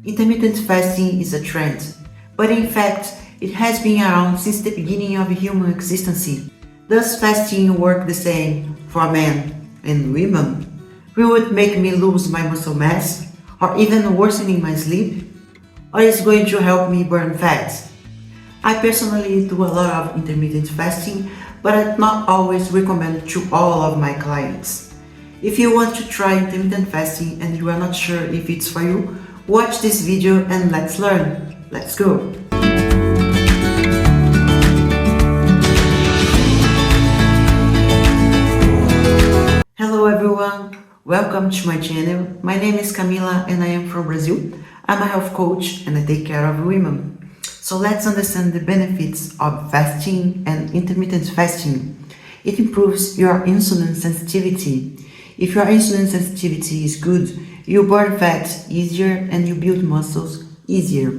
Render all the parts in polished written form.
Intermittent fasting is a trend, but in fact, it has been around since the beginning of human existence. Does fasting work the same for men and women? Will it make me lose my muscle mass, or even worsening my sleep? Or is it going to help me burn fat? I personally do a lot of intermittent fasting, but I not always recommend to all of my clients. If you want to try intermittent fasting and you are not sure if it's for you, watch this video and let's learn. Let's go! Hello everyone, welcome to my channel. My name is Camila and I am from Brazil. I'm a health coach and I take care of women. So let's understand the benefits of fasting and intermittent fasting. It improves your insulin sensitivity. If your insulin sensitivity is good, you burn fat easier and you build muscles easier.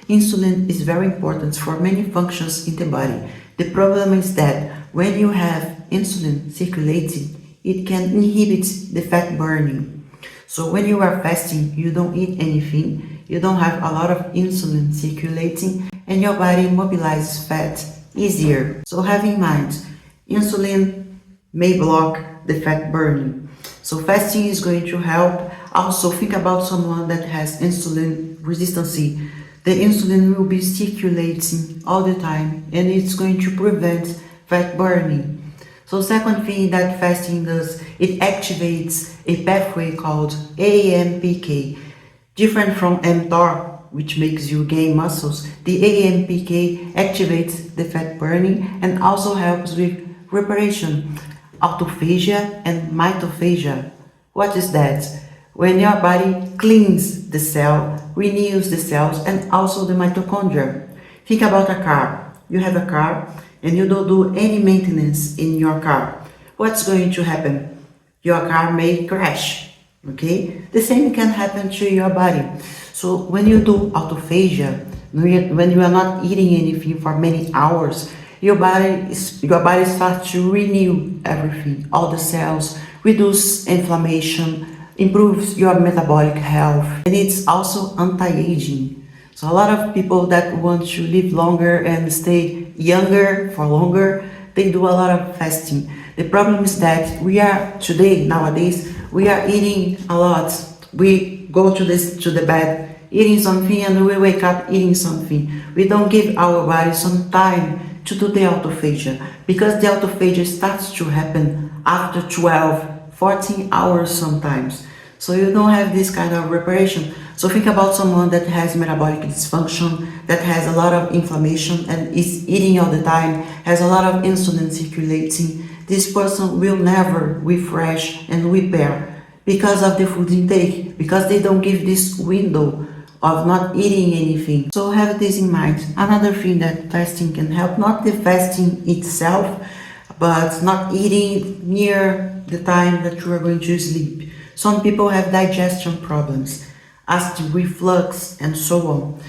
Insulin is very important for many functions in the body. The problem is that when you have insulin circulating, it can inhibit the fat burning. So when you are fasting, you don't eat anything, you don't have a lot of insulin circulating, and your body mobilizes fat easier. So have in mind, insulin may block the fat burning. So fasting is going to help. Also think about someone that has insulin resistance. The insulin will be circulating all the time and it's going to prevent fat burning. So second thing that fasting does, it activates a pathway called AMPK. Different from mTOR, which makes you gain muscles, the AMPK activates the fat burning and also helps with reparation, autophagia and mitophagia. What is that? When your body cleans the cell, renews the cells and also the mitochondria. Think about a car. You have a car and you don't do any maintenance in your car. What's going to happen? Your car may crash, okay? The same can happen to your body. So when you do autophagia, when you are not eating anything for many hours, your body starts to renew everything, all the cells, reduce inflammation, improves your metabolic health, and it's also anti-aging. So a lot of people that want to live longer and stay younger for longer, they do a lot of fasting. The problem is that nowadays, we are eating a lot. We go to the bed eating something and we wake up eating something. We don't give our body some time to do the autophagia because the autophagia starts to happen after 12, 14 hours sometimes. So you don't have this kind of reparation. So think about someone that has metabolic dysfunction, that has a lot of inflammation and is eating all the time, has a lot of insulin circulating. This person will never refresh and repair because of the food intake, because they don't give this window of not eating anything. So have this in mind. Another thing that fasting can help, not the fasting itself, but not eating near the time that you are going to sleep. Some people have digestion problems, acid reflux and so on.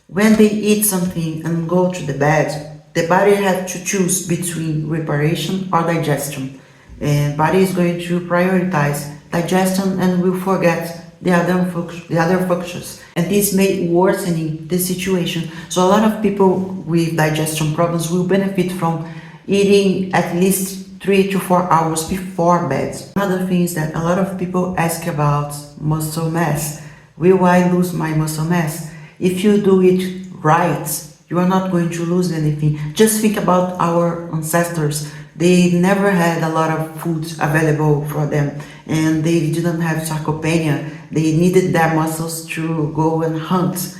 When they eat something and go to the bed, the body has to choose between reparation or digestion. And body is going to prioritize digestion and will forget the other functions, and this may worsen the situation. So a lot of people with digestion problems will benefit from eating at least 3 to 4 hours before bed. Another thing is that a lot of people ask about muscle mass. Will I lose my muscle mass? If you do it right, you are not going to lose anything. Just think about our ancestors. They never had a lot of food available for them and they didn't have sarcopenia. They needed their muscles to go and hunt.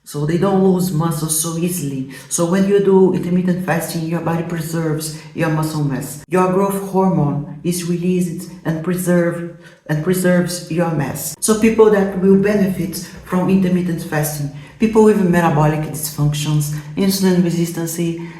So they don't lose muscles so easily. So when you do intermittent fasting, your body preserves your muscle mass. Your growth hormone is released and preserves your mass. So people that will benefit from intermittent fasting, people with metabolic dysfunctions, insulin resistance,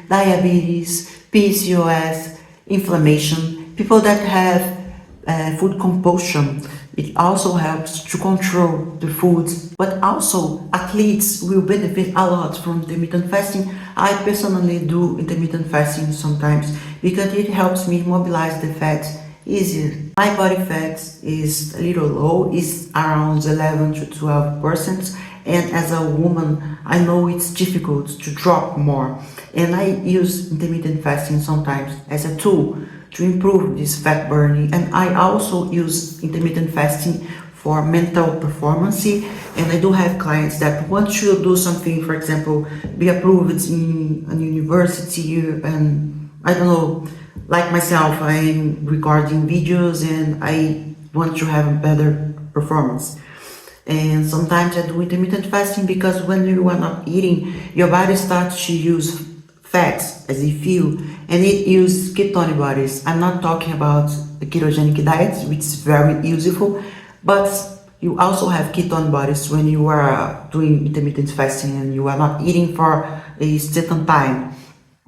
diabetes, PCOS, inflammation, people that have food compulsion. It also helps to control the food, but also athletes will benefit a lot from intermittent fasting. I personally do intermittent fasting sometimes because it helps me mobilize the fat easier. My body fat is a little low, it's around 11 to 12%, And as a woman, I know it's difficult to drop more. And I use intermittent fasting sometimes as a tool to improve this fat burning. And I also use intermittent fasting for mental performance. And I do have clients that want to do something, for example, be approved in a university, and I don't know, like myself, I'm recording videos and I want to have a better performance. And sometimes I do intermittent fasting because when you are not eating, your body starts to use fats as a fuel, and it uses ketone bodies. I'm not talking about the ketogenic diet, which is very useful, but you also have ketone bodies when you are doing intermittent fasting and you are not eating for a certain time.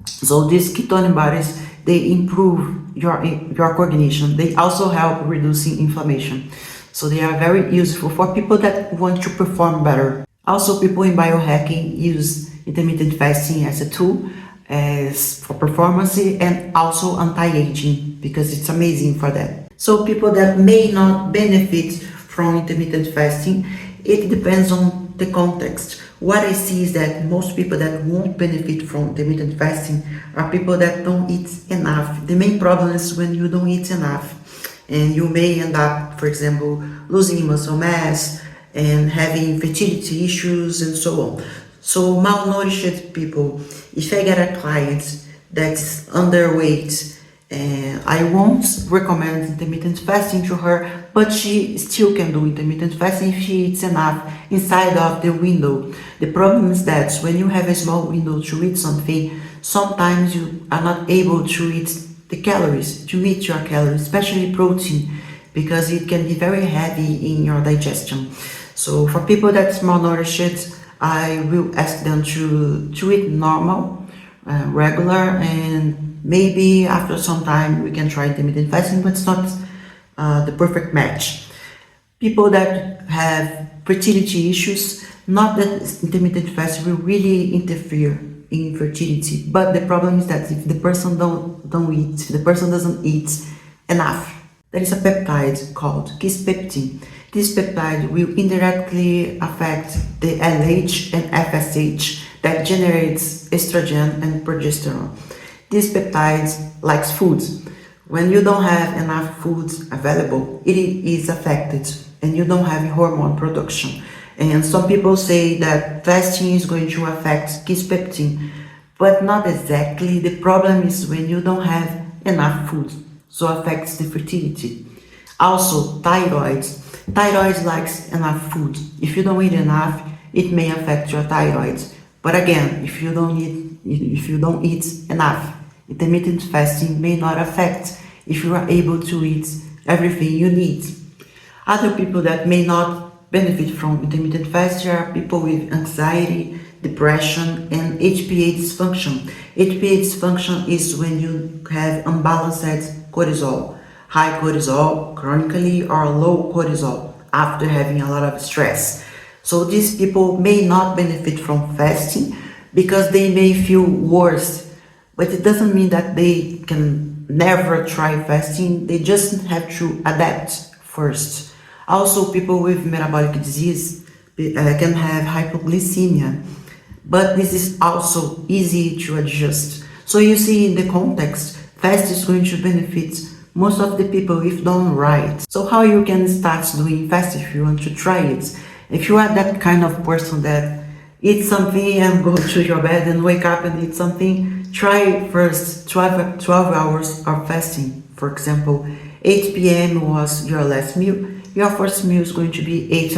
So these ketone bodies, they improve your coordination. They also help reducing inflammation. So they are very useful for people that want to perform better. Also, people in biohacking use intermittent fasting as a tool as for performance and also anti-aging, because it's amazing for that. So people that may not benefit from intermittent fasting, it depends on the context. What I see is that most people that won't benefit from intermittent fasting are people that don't eat enough. The main problem is when you don't eat enough, and you may end up, for example, losing muscle mass and having fertility issues and so on. So malnourished people, if I get a client that's underweight, I won't recommend intermittent fasting to her, but she still can do intermittent fasting if she eats enough inside of the window. The problem is that when you have a small window to eat something, sometimes you are not able to eat the calories, to meet your calories, especially protein, because it can be very heavy in your digestion. So for people that's malnourished, I will ask them to eat normal, regular, and maybe after some time we can try intermittent fasting, but it's not the perfect match. People that have fertility issues, not that intermittent fasting will really interfere in fertility, but the problem is that if the person don't eat, if the person doesn't eat enough, there is a peptide called kisspeptin. This peptide will indirectly affect the LH and FSH that generates estrogen and progesterone. This peptide likes food. When you don't have enough food available, it is affected and you don't have hormone production. And some people say that fasting is going to affect kisspeptin, but not exactly. The problem is when you don't have enough food, so affects the fertility. Also, thyroid. Thyroid likes enough food. If you don't eat enough, it may affect your thyroid. But again, if you don't eat enough, intermittent fasting may not affect if you are able to eat everything you need. Other people that may not benefit from intermittent fasting are people with anxiety, depression, and HPA dysfunction. HPA dysfunction is when you have unbalanced cortisol, high cortisol chronically or low cortisol after having a lot of stress. So these people may not benefit from fasting because they may feel worse, but it doesn't mean that they can never try fasting. They just have to adapt first. Also, people with metabolic disease can have hypoglycemia, but this is also easy to adjust. So you see, in the context, fast is going to benefit most of the people if done right. So how you can start doing fast if you want to try it? If you are that kind of person that eats something and go to your bed and wake up and eat something, try first 12 hours of fasting. For example, 8 p.m. was your last meal. Your first meal is going to be 8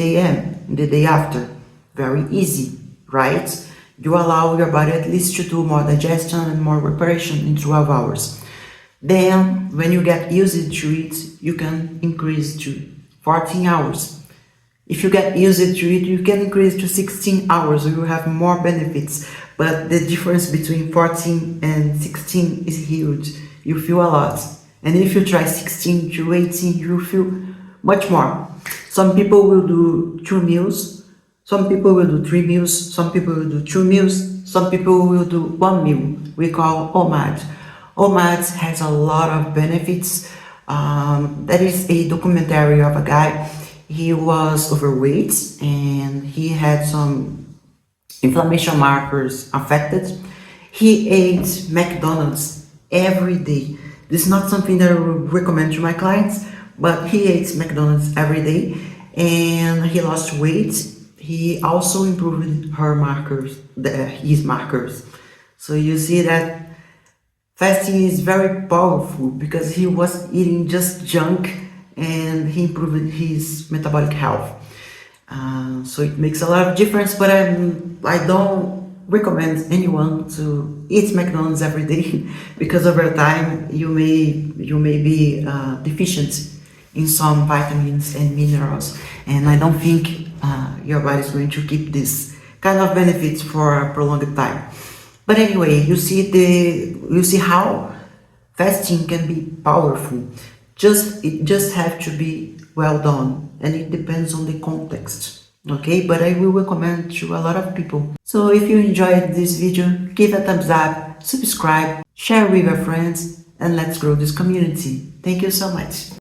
a.m. the day after. Very easy, right? You allow your body at least to do more digestion and more reparation in 12 hours. Then, when you get used to it, you can increase to 14 hours. If you get used to it, you can increase to 16 hours. You will have more benefits. But the difference between 14 and 16 is huge. You feel a lot. And if you try 16 to 18, you feel much more. Some people will do 2 meals. Some people will do 3 meals. Some people will do 2 meals. Some people will do 1 meal. We call OMAD. OMAD has a lot of benefits. There is a documentary of a guy. he was overweight and he had some inflammation markers affected. He ate McDonald's every day. This is not something that I would recommend to my clients, but he ate McDonald's every day and he lost weight. He also improved his markers. So you see that fasting is very powerful because he was eating just junk and he improved his metabolic health. So it makes a lot of difference, but I don't recommend anyone to eat McDonald's every day because over time you may be deficient in some vitamins and minerals, and I don't think your body is going to keep this kind of benefits for a prolonged time. But anyway, you see how fasting can be powerful. It just have to be well done, and it depends on the context. Okay, but I will recommend to a lot of people. So if you enjoyed this video, give a thumbs up, subscribe, share with your friends, and let's grow this community. Thank you so much.